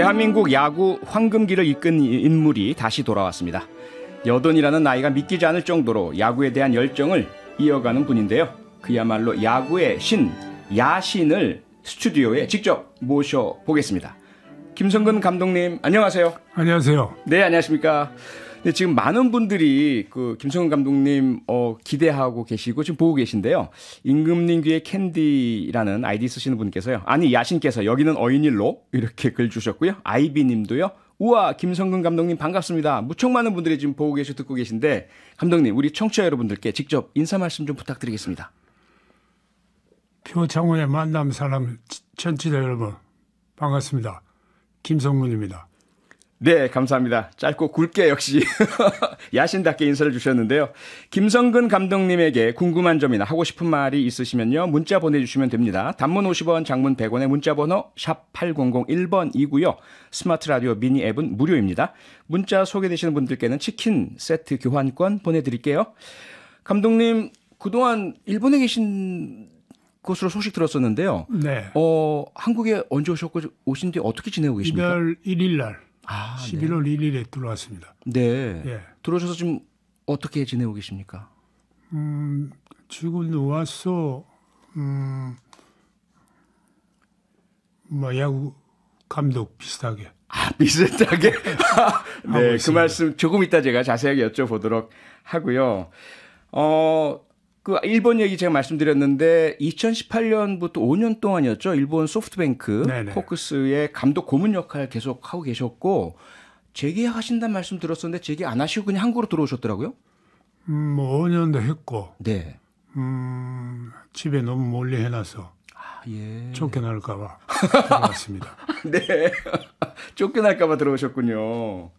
대한민국 야구 황금기를 이끈 인물이 다시 돌아왔습니다. 여든이라는 나이가 믿기지 않을 정도로 야구에 대한 열정을 이어가는 분인데요. 그야말로 야구의 신, 야신을 스튜디오에 직접 모셔보겠습니다. 김성근 감독님, 안녕하세요. 안녕하세요. 네, 안녕하십니까. 네, 지금 많은 분들이 그 김성근 감독님 기대하고 계시고 지금 보고 계신데요. 임금님 귀의 캔디라는 아이디 쓰시는 분께서요. 아니, 야신께서 여기는 어인일로 이렇게 글 주셨고요. 아이비님도요. 우와, 김성근 감독님 반갑습니다. 무척 많은 분들이 지금 보고 계시고 듣고 계신데, 감독님, 우리 청취자 여러분들께 직접 인사 말씀 좀 부탁드리겠습니다. 표창원의 만남 사람 청취자 여러분 반갑습니다. 김성근입니다. 네, 감사합니다. 짧고 굵게 역시 야신답게 인사를 주셨는데요. 김성근 감독님에게 궁금한 점이나 하고 싶은 말이 있으시면요. 문자 보내주시면 됩니다. 단문 50원, 장문 100원의 문자번호 샵 8001번이고요. 스마트 라디오 미니 앱은 무료입니다. 문자 소개되시는 분들께는 치킨 세트 교환권 보내드릴게요. 감독님, 그동안 일본에 계신 것으로 소식 들었었는데요. 네. 한국에 언제 오신 뒤 어떻게 지내고 계십니까? 1월 1일 날. 아, 11월 1일에 들어왔습니다. 네. 예. 들어오셔서 지금 어떻게 지내고 계십니까? 지금 와서 뭐 야구 감독 비슷하게. 아, 비슷하게. 네, 그 말씀 조금 이따 제가 자세하게 여쭤보도록 하고요. 그 일본 얘기 제가 말씀드렸는데 2018년부터 5년 동안이었죠. 일본 소프트뱅크 네네. 호크스의 감독 고문 역할 계속 하고 계셨고 재계약하신다는 말씀 들었었는데 재계 안 하시고 그냥 한국으로 들어오셨더라고요. 뭐 5년도 했고. 네. 집에 너무 몰래 해놔서 예. 쫓겨날까 봐 들어왔습니다. 네. 쫓겨날까 봐 들어오셨군요.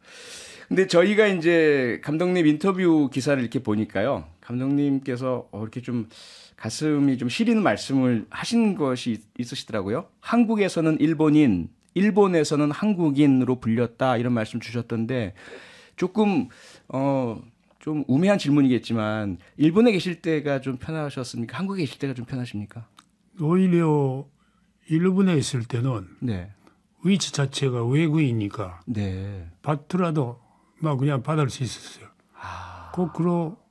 근데 저희가 이제 감독님 인터뷰 기사를 이렇게 보니까요. 감독님께서 이렇게 좀 가슴이 좀 시리는 말씀을 하신 것이 있으시더라고요. 한국에서는 일본인, 일본에서는 한국인으로 불렸다 이런 말씀 주셨던데 조금 좀 우매한 질문이겠지만 일본에 계실 때가 좀 편하셨습니까? 한국에 계실 때가 좀 편하십니까? 오히려 일본에 있을 때는 네. 위치 자체가 외국이니까 네. 받더라도 막 그냥 받을 수 있었어요. 거꾸로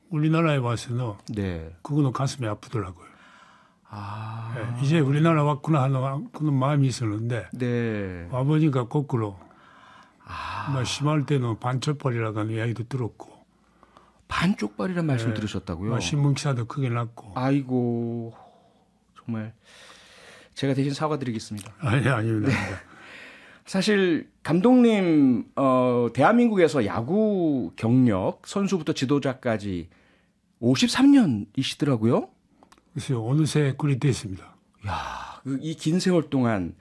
우리나라에 와서는 네. 그거는 가슴이 아프더라고요. 네, 이제 우리나라 왔구나 하는 그런 마음이 있었는데 네. 와보니까 거꾸로 뭐 심할 때는 반쪽발이라고 하는 이야기도 들었고 반쪽발이란 말씀 들으셨다고요? 뭐 신문 기사도 크게 났고. 아이고 정말 제가 대신 사과드리겠습니다. 아닙니다. 네. 사실 감독님 대한민국에서 야구 경력 선수부터 지도자까지 53년이시더라고요. 그래서 어느새 꿀이 됐습니다. 야, 이 긴 세월 동안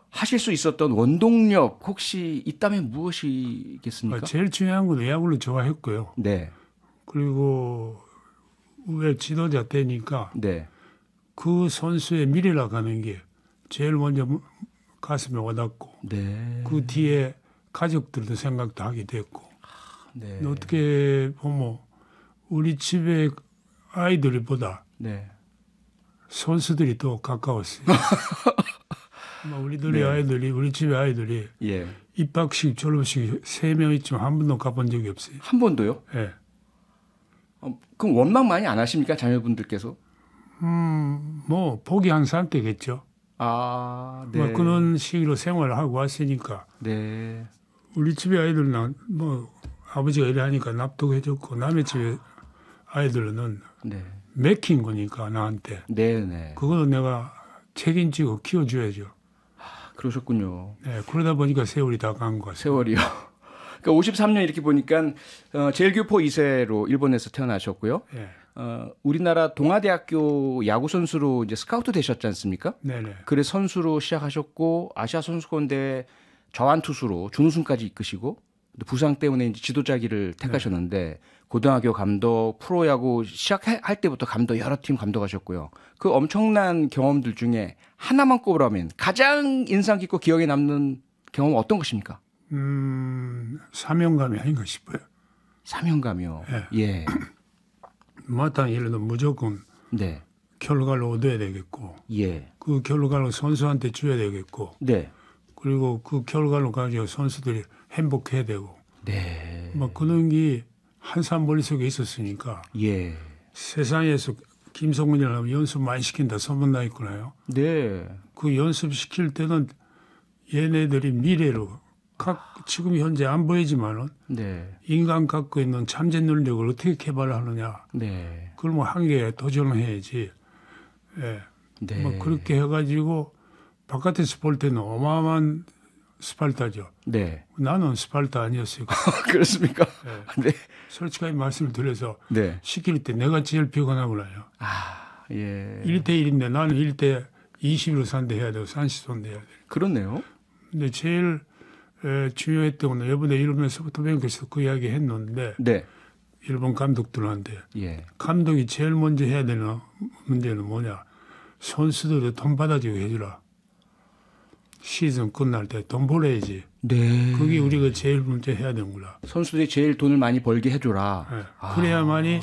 하실 수 있었던 원동력 혹시 있다면 무엇이겠습니까? 제일 중요한 건 야구를 좋아했고요. 네. 그리고 왜 지도자 되니까 네. 그 선수의 미래라고 하는 게 제일 먼저 가슴에 와닿고 네. 그 뒤에 가족들도 생각도 하게 됐고 네. 어떻게 보면 우리 집의 아이들보다 네. 선수들이 더 가까웠어요. 우리들의 네. 아이들이 우리 집의 아이들이 예. 입학식 졸업식 3명 있지만 한 번도 가본 적이 없어요. 한 번도요? 예. 그럼 원망 많이 안 하십니까 자녀분들께서? 뭐 복이 항상 되겠죠. 아, 네. 뭐 그런 식으로 생활을 하고 왔으니까 네. 우리 집의 아이들은 뭐 아버지가 이래 하니까 납득해줬고 남의 집의 아이들은 네. 맥힌 거니까 나한테 네네. 그거는 내가 책임지고 키워줘야죠. 그러셨군요. 네, 그러다 보니까 세월이 다 간 것 같아요. 세월이요. 그러니까 53년 이렇게 보니까 제일교포 2세로 일본에서 태어나셨고요. 네. 우리나라 동아대학교 야구 선수로 이제 스카우트 되셨지 않습니까? 네네. 그래서 선수로 시작하셨고 아시아 선수권대 좌완 투수로 준우승까지 이끄시고 부상 때문에 이제 지도자기를 택하셨는데 고등학교 감독, 프로야구 시작할 때부터 감독 여러 팀 감독하셨고요. 그 엄청난 경험들 중에 하나만 꼽으라면 가장 인상 깊고 기억에 남는 경험은 어떤 것입니까? 사명감이 아닌가 싶어요. 사명감이요. 예. 예. 마땅히 예를 들면 무조건 네. 결과를 얻어야 되겠고 예. 그 결과를 선수한테 줘야 되겠고 네. 그리고 그 결과를 가지고 선수들이 행복해야 되고 네. 뭐 그런 게 한산 머릿속에 있었으니까 예. 세상에서 김성근이라면 연습 많이 시킨다 소문나 있구나요. 네. 그 연습 시킬 때는 얘네들이 미래로 지금 현재 안 보이지만은 네. 인간 갖고 있는 잠재 능력을 어떻게 개발하느냐. 네. 그걸 뭐 한계에 도전을 해야지. 예. 네. 뭐 그렇게 해가지고 바깥에서 볼 때는 어마어마한 스팔타죠. 네. 나는 스팔타 아니었어요. 그렇습니까? 네. 솔직하게 말씀을 드려서 네. 시킬 때 내가 제일 피곤하구나요. 아, 예. 1대1인데 나는 1대 20으로 상대해야 되고 30대 해야 돼. 그렇네요. 근데 제일 중요했던 건 이번에 일본에서 소프트뱅크에서 그 이야기 했는데 네. 일본 감독들한테 예. 감독이 제일 먼저 해야 되는 문제는 뭐냐. 선수들을 돈 받아주게 해주라. 시즌 끝날 때 돈 벌어야지. 네. 그게 우리가 제일 먼저 해야 되는구나. 선수들이 제일 돈을 많이 벌게 해줘라. 네. 그래야만이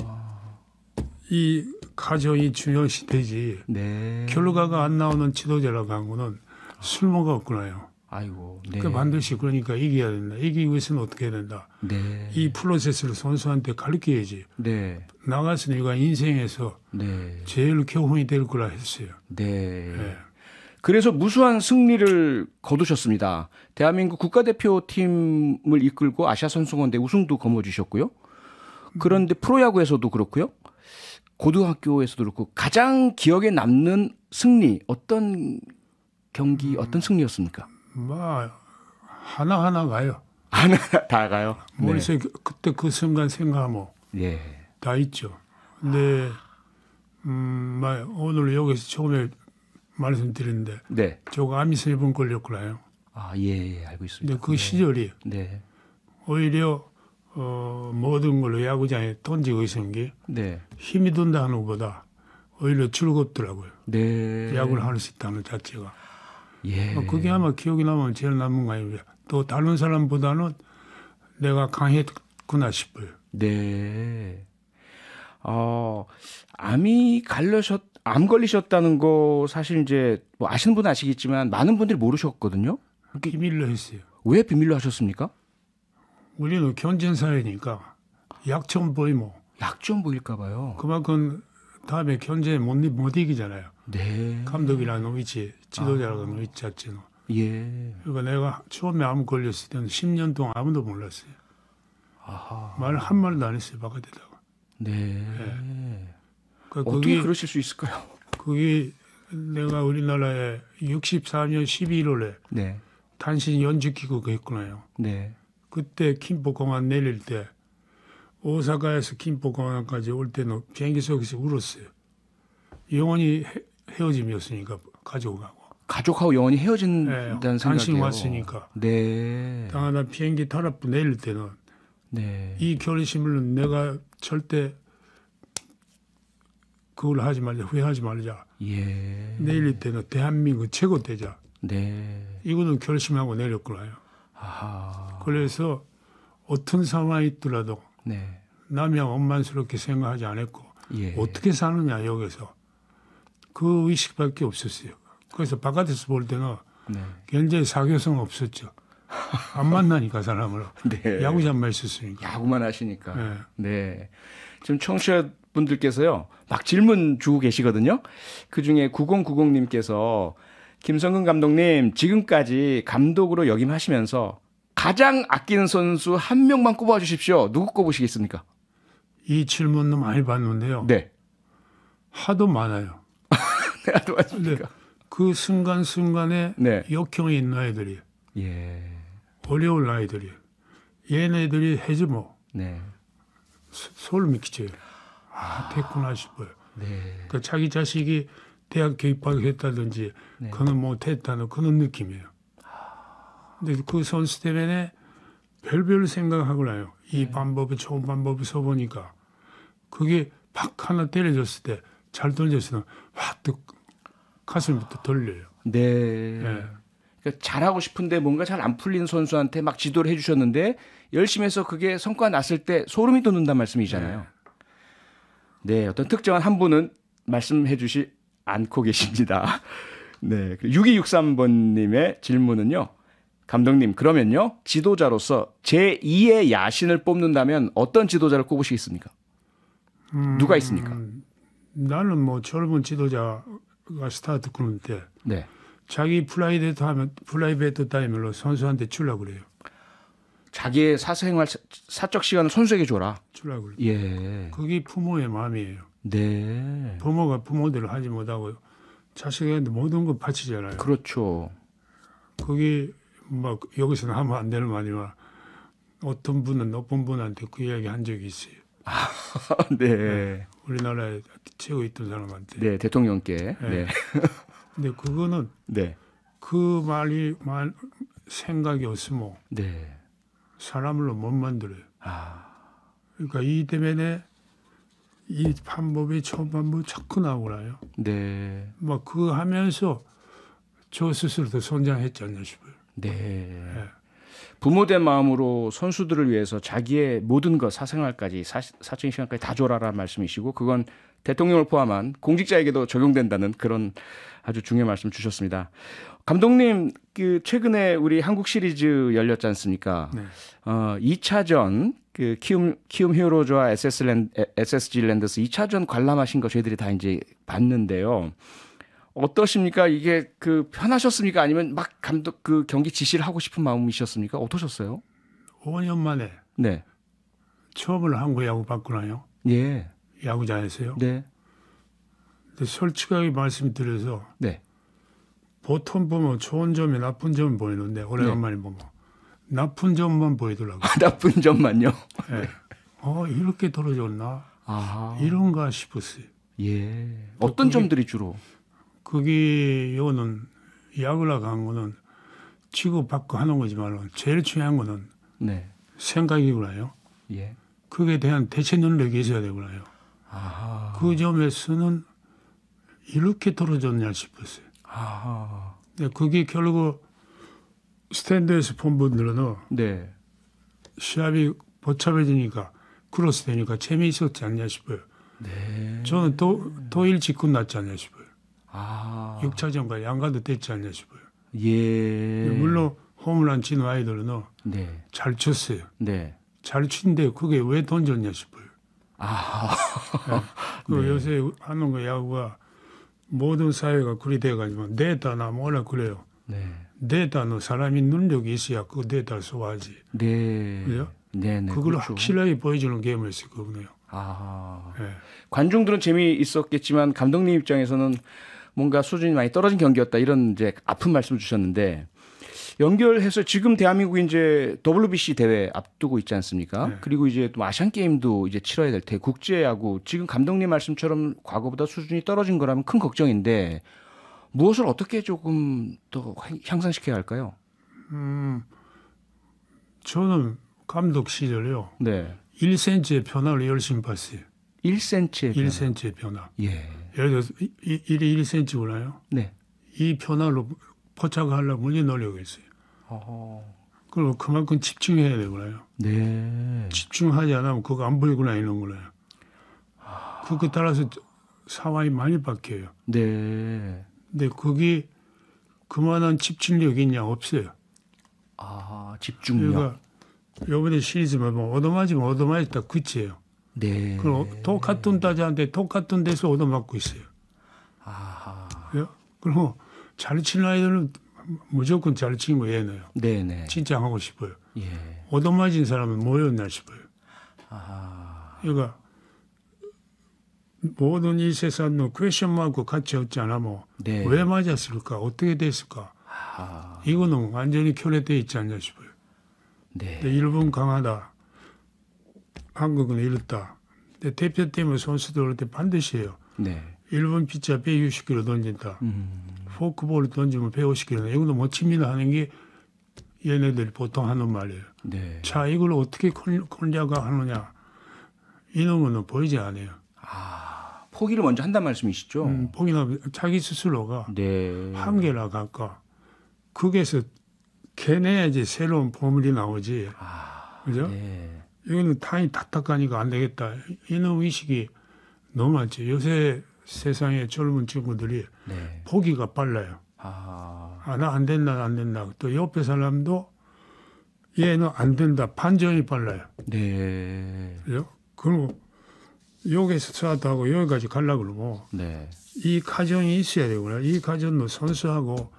이 가정이 중요시 되지. 네. 결과가 안 나오는 지도자라고 한 거는 쓸모가 없구나요. 아이고. 네. 그 반드시 그러니까 이겨야 된다. 이기기 위해서는 어떻게 해야 된다. 네. 이 프로세스를 선수한테 가르쳐야지. 네. 나가서 내가 인생에서 네. 제일 교훈이 될 거라 했어요. 네. 네. 그래서 무수한 승리를 거두셨습니다. 대한민국 국가대표팀을 이끌고 아시아 선수권대 우승도 거머쥐셨고요. 그런데 프로야구에서도 그렇고요. 고등학교에서도 그렇고 가장 기억에 남는 승리 어떤 경기 어떤 승리였습니까? 뭐 하나하나 가요. 하나 다 가요. 머릿속에 그때 그 순간 생각하면 예. 다 있죠. 근데 오늘 여기서 처음에 말씀드렸는데 네. 저거 암이 3번 걸렸구나요. 아, 예, 알고 있습니다. 근데 그 시절이 네. 오히려 모든 걸로 야구장에 던지고 있는 게 네. 힘이 든다 하는 것보다 오히려 즐겁더라고요. 네. 야구를 할 수 있다는 자체가. 예. 그게 아마 기억이 나면 제일 남은 거 아니에요. 또 다른 사람보다는 내가 강했구나 싶어요. 네. 암 걸리셨다는 거 사실 이제 뭐 아시는 분은 아시겠지만 많은 분들이 모르셨거든요. 비밀로 했어요. 왜 비밀로 하셨습니까? 우리는 경쟁 사회니까 약점 보이면 약점 보일까 봐요. 그만큼 다음에 경쟁에 못 이기잖아요. 네. 감독이라는 위치, 지도자라는 위치 자체는. 예. 그러니까 내가 처음에 암 걸렸을 때는 10년 동안 아무도 몰랐어요. 아하. 말 한마디도 안 했어요. 바깥에다가. 네. 그러니까 어떻게 그러실 수 있을까요? 그게 내가 우리나라에 64년 12월에 네. 단신 연주기구가 했구나요. 네. 그때 김포공항 내릴 때 오사카에서 김포공항까지 올 때는 비행기 속에서 울었어요. 영원히 헤어짐이었으니까 가지고 가고. 가족하고 영원히 헤어진다는 단신 생각이에요. 왔으니까. 네. 당하나 비행기 타락부 내릴 때는 네. 이 결심을 내가 절대 그걸 하지 말자, 후회하지 말자. 예. 내릴 때는 대한민국 최고 되자. 네. 이거는 결심하고 내렸구나요. 아하. 그래서 어떤 상황이 있더라도 네. 남이 원만스럽게 생각하지 않았고 예. 어떻게 사느냐 여기서 그 의식밖에 없었어요. 그래서 바깥에서 볼 때는 네. 굉장히 사교성 없었죠. 안 만나니까 사람을. 네. 야구장만 있었으니까. 야구만 하시니까. 네. 네. 지금 청취자분들께서요, 막 질문 주고 계시거든요. 그 중에 9090님께서 김성근 감독님, 지금까지 감독으로 역임하시면서 가장 아끼는 선수 한 명만 꼽아 주십시오. 누구 꼽으시겠습니까? 이 질문도 많이 받는데요. 네. 하도 많아요. 네, 맞습니까? 그 순간순간에 네. 역경이 있는 아이들이 예. 어려운 아이들이 얘네들이 해주면 네. 소름 끼쳐요. 됐구나 싶어요. 네. 그러니까 자기 자식이 대학교 입학했다든지 네. 그는 못했다는 그런 느낌이에요. 근데 그 선수 때문에 별별 생각하고 나요. 이 방법이 좋은 방법을 써보니까 그게 팍 하나 때려줬을 때 잘 던졌을 때 확 또 가슴부터 떨려요. 네. 네. 그러니까 잘하고 싶은데 뭔가 잘 안 풀리는 선수한테 막 지도를 해주셨는데 열심히 해서 그게 성과가 났을 때 소름이 돋는다는 말씀이잖아요. 네. 어떤 특정한 한 분은 말씀해 주지 않고 계십니다. 네. 6263번님의 질문은요. 감독님, 그러면요. 지도자로서 제2의 야신을 뽑는다면 어떤 지도자를 꼽으시겠습니까? 누가 있습니까? 나는 뭐 젊은 지도자가 스타트 끊는데 네. 자기 프라이베이트 타임으로 선수한테 주려고 그래요. 자기의 사생활 사적 시간을 선수에게 줘라. 주려고 그래요. 예. 그게 부모의 마음이에요. 네. 부모가 부모대로 하지 못하고 자식한테 모든 걸 바치잖아요. 그렇죠. 그게 막 여기서는 하면 안 되는 말이지만 어떤 분은 높은 분한테 그 이야기 한 적이 있어요. 네. 우리나라에 최고 있던 사람한테. 네, 대통령께. 네. 네. 근데 그거는 네. 그 말이 생각이 없으면 네. 사람을 못 만들어요. 아. 그러니까 이 때문에 이 방법이 초반부 자꾸 나오나요. 네. 막 그거 하면서 저 스스로도 성장했지 않나 싶어요. 네. 부모된 마음으로 선수들을 위해서 자기의 모든 것, 사생활까지, 사적인 시간까지 다 줘라라는 말씀이시고, 그건 대통령을 포함한 공직자에게도 적용된다는 그런 아주 중요한 말씀 주셨습니다. 감독님, 그 최근에 우리 한국 시리즈 열렸지 않습니까? 네. 2차전 그 키움 히어로즈와 SSG 랜더스 2차전 관람하신 거 저희들이 다 이제 봤는데요. 어떠십니까? 이게 그 편하셨습니까? 아니면 막 감독 그 경기 지시를 하고 싶은 마음이셨습니까? 어떠셨어요? 5년 만에 네. 처음으로 한국 야구 봤구나요. 예. 야구장에서요. 네. 근데 솔직하게 말씀드려서 네. 보통 보면 좋은 점이 나쁜 점이 보이는데 오래간만에 보면 나쁜 점만 보이더라고요. 나쁜 점만요. 네. 이렇게 떨어졌나? 아. 이런가 싶었어요. 예. 어떤 점들이 주로? 그게 요는 야구라 간 거는 치고받고 하는 거지만 제일 중요한 거는 네. 생각이구나요. 예. 그에 대한 대체 능력이 있어야 되구나요. 아하. 그 점에서는 이렇게 떨어졌냐 싶었어요. 아하. 근데 그게 결국 스탠드에서 본 분들은 네. 시합이 복잡해지니까 크로스 되니까 재미있었지 않냐 싶어요. 네. 저는 더 일찍 끝났지 않냐 싶어요. 아. 6차전까지 안 가도 됐지 않냐 싶어요. 예. 물론 홈런 친 아이들은 네. 잘 쳤어요. 네. 잘 친데 그게 왜 던졌냐 싶어요. 아. 그 네. 요새 하는 거 야구가 모든 사회가 그리 돼가지고 데이터나 뭐라 그래요. 네. 데이터는 사람이 능력이 있어야 그 데이터를 소화하지. 네. 그래요? 네네. 그걸 그렇죠. 확실하게 보여주는 게임을 했었거든요. 아. 네. 관중들은 재미있었겠지만 감독님 입장에서는 뭔가 수준이 많이 떨어진 경기였다 이런 이제 아픈 말씀 주셨는데 연결해서 지금 대한민국이 이제 WBC 대회 앞두고 있지 않습니까? 네. 그리고 이제 또 아시안 게임도 이제 치러야 될 테 국제야구 지금 감독님 말씀처럼 과거보다 수준이 떨어진 거라면 큰 걱정인데 무엇을 어떻게 조금 더 향상시켜야 할까요? 저는 감독 시절에요. 네. 1cm의 변화를 열심히 봤어요. 1cm의 1cm의 변화. 예. 예를 들어서 1이 1cm구나요. 네. 이 변화로 포착하려고 많이 노력했어요. 그리고 그만큼 집중해야 되구나요. 네. 집중하지 않으면 그거 안 보이구나 이런 거나요. 그거에 따라서 상황이 많이 바뀌어요. 네. 근데 그게 그만한 집중력이 있냐 없어요. 아, 집중력. 그러니까 이번에 시리즈만 보면 얻어맞으면 얻어맞았다 끝이에요. 네. 그럼 똑같은 타자한테 똑같은 데서 얻어맞고 있어요. 아하. 그리고 잘 치는 아이들은 무조건 잘 치는 거 얘네요. 네네. 칭찬하고 싶어요. 예. 얻어맞은 사람은 뭐였나 싶어요. 아. 그러니까 모든 이 세상은 퀘션 마크 같이 없잖아. 뭐. 네. 왜 맞았을까? 어떻게 됐을까? 아. 이거는 완전히 결여되어 있지 않냐 싶어요. 네. 근데 일본 강하다. 한국은 이렇다. 근데 대표팀의 선수들 올 때 반드시 해요. 네. 일본 피자 160km 던진다. 포크볼을 던지면 150km. 이거는 멋집니다 하는 게 얘네들이 보통 하는 말이에요. 네. 자, 이걸 어떻게 콜냐가 하느냐. 이런 거는 보이지 않아요. 아, 포기를 먼저 한단 말씀이시죠? 보기나 자기 스스로가 네. 한계라 갈까. 거기에서 캐내야지 새로운 보물이 나오지. 그죠? 네. 이거는 타이 탁탁하니까 안 되겠다. 이런 의식이 너무 많죠. 요새 세상의 젊은 친구들이 네. 보기가 빨라요. 아, 나 안 된다, 안 된다. 또 옆에 사람도 얘는 안 된다. 판정이 빨라요. 네. 그죠? 그리고 여기서 스타트하고 여기까지 가려고 그러고 네. 이 과정이 있어야 되구나. 이 과정도 선수하고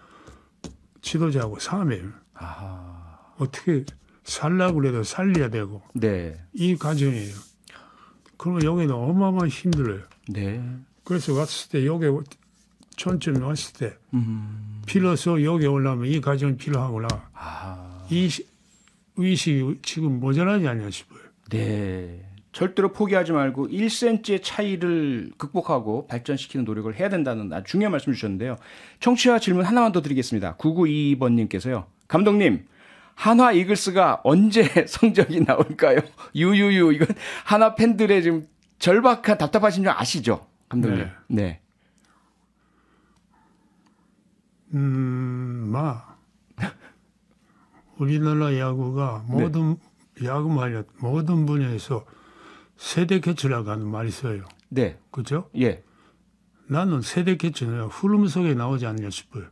지도자하고 싸움이에요. 아, 어떻게 살려고 그래도 살려야 되고 네. 이 과정이에요. 그러면 여기는 어마어마한 힘들어요. 네. 그래서 왔을 때 여기 천천히 왔을 때 빌어서 여기 올라오면 이 과정이 필요하구나. 아, 이 의식이 지금 모자라지 않냐 싶어요. 네. 절대로 포기하지 말고 1cm의 차이를 극복하고 발전시키는 노력을 해야 된다는 아주 중요한 말씀 주셨는데요. 청취자 질문 하나만 더 드리겠습니다. 9922번님께서요. 감독님, 한화 이글스가 언제 성적이 나올까요? 유유유. 이건 한화 팬들의 지금 절박한 답답하신 줄 아시죠? 감독님. 네. 우리나라 야구가 모든 야구만이 모든 분야에서 세대 교체라고 하는 말이 있어요. 네. 그렇죠? 예. 나는 세대 교체는 흐름 속에 나오지 않냐 싶어요.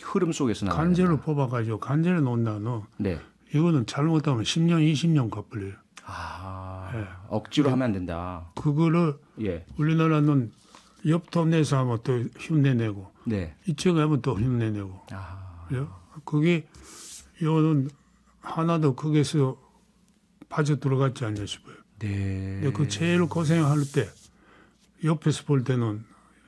흐름 속에서 나와요. 간제를 뽑아가지고 간제를 놓는다는 네. 이거는 잘못하면 10년, 20년 갚을래요. 아, 네. 억지로 하면 안 된다. 그거를 예. 우리나라는 옆 동네에서 하면 또 흉내내고 네. 이쪽에 하면 또 흉내내고 아, 그죠? 그게 이거는 하나도 거기서 빠져 들어갔지 않냐 싶어요. 네. 근데 그 제일 고생할 때 옆에서 볼 때는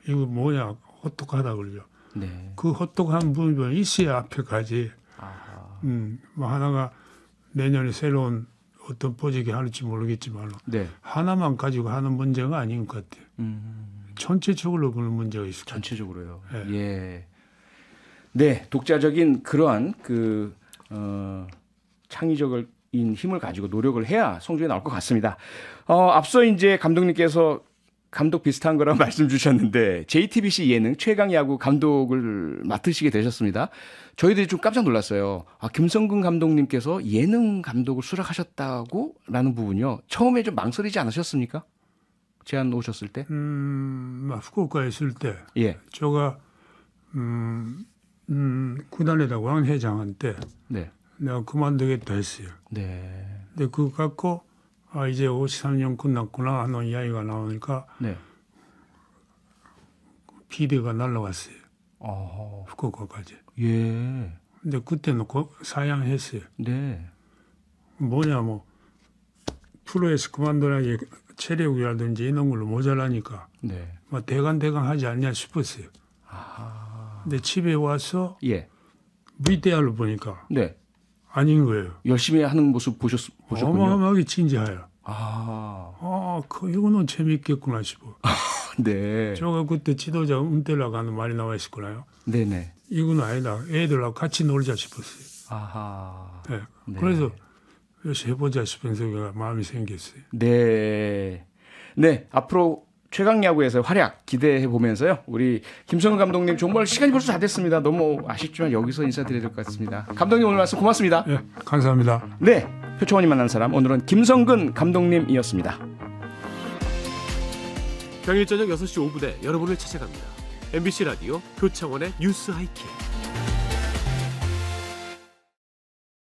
이거 뭐냐 호떡하다 그러죠. 네. 그 호떡한 부분이 있어야 앞에 가지. 아, 뭐 하나가 내년에 새로운 어떤 포직이 할지 모르겠지만 네. 하나만 가지고 하는 문제가 아닌 것 같아요. 전체적으로 그런 문제가 있을 것 같아요. 전체적으로요. 네. 예. 네, 독자적인 그러한 창의적인 힘을 가지고 노력을 해야 성적이 나올 것 같습니다. 앞서 이제 감독님께서 감독 비슷한 거라고 말씀 주셨는데 JTBC 예능 최강 야구 감독을 맡으시게 되셨습니다. 저희들이 좀 깜짝 놀랐어요. 김성근 감독님께서 예능 감독을 수락하셨다고라는 부분요. 처음에 좀 망설이지 않으셨습니까? 제안 오셨을 때? 후쿠오카에 있을 때 예. 제가 구단에다 왕 회장한테 네. 내가 그만두겠다 했어요. 네. 근데 그거 갖고 이제 53년 끝났구나 하는 이야기가 나오니까 네. 비디오가 날라왔어요. 어. 후쿠오카까지. 예. 근데 그때는 사양했어요. 네. 뭐냐 뭐 프로에서 그만두라기 체력이라든지 이런 걸로 모자라니까 네. 뭐 대강 하지 않냐 싶었어요. 근데 집에 와서 예. VTR을 보니까 네. 아닌 거예요. 열심히 하는 모습 보셨군요. 어마어마하게 진지해요. 이거는 재밌겠구나 싶어. 네. 제가 그때 지도자 은퇴라고 하는 말이 나와 있었구나요. 네네. 이건 아니다. 애들하고 같이 놀자 싶었어요. 아하. 네. 네. 그래서 열심히 해보자 싶은 생각이 마음이 생겼어요. 네. 네. 앞으로 최강야구에서 활약 기대해 보면서요. 우리 김성근 감독님 정말 시간이 벌써 다 됐습니다. 너무 아쉽지만 여기서 인사드려야 될 것 같습니다. 감독님 오늘 말씀 고맙습니다. 네, 감사합니다. 네. 표창원이 만난 사람 오늘은 김성근 감독님이었습니다. 평일 저녁 6시 5분에 여러분을 찾아갑니다. MBC 라디오 표창원의 뉴스 하이킥.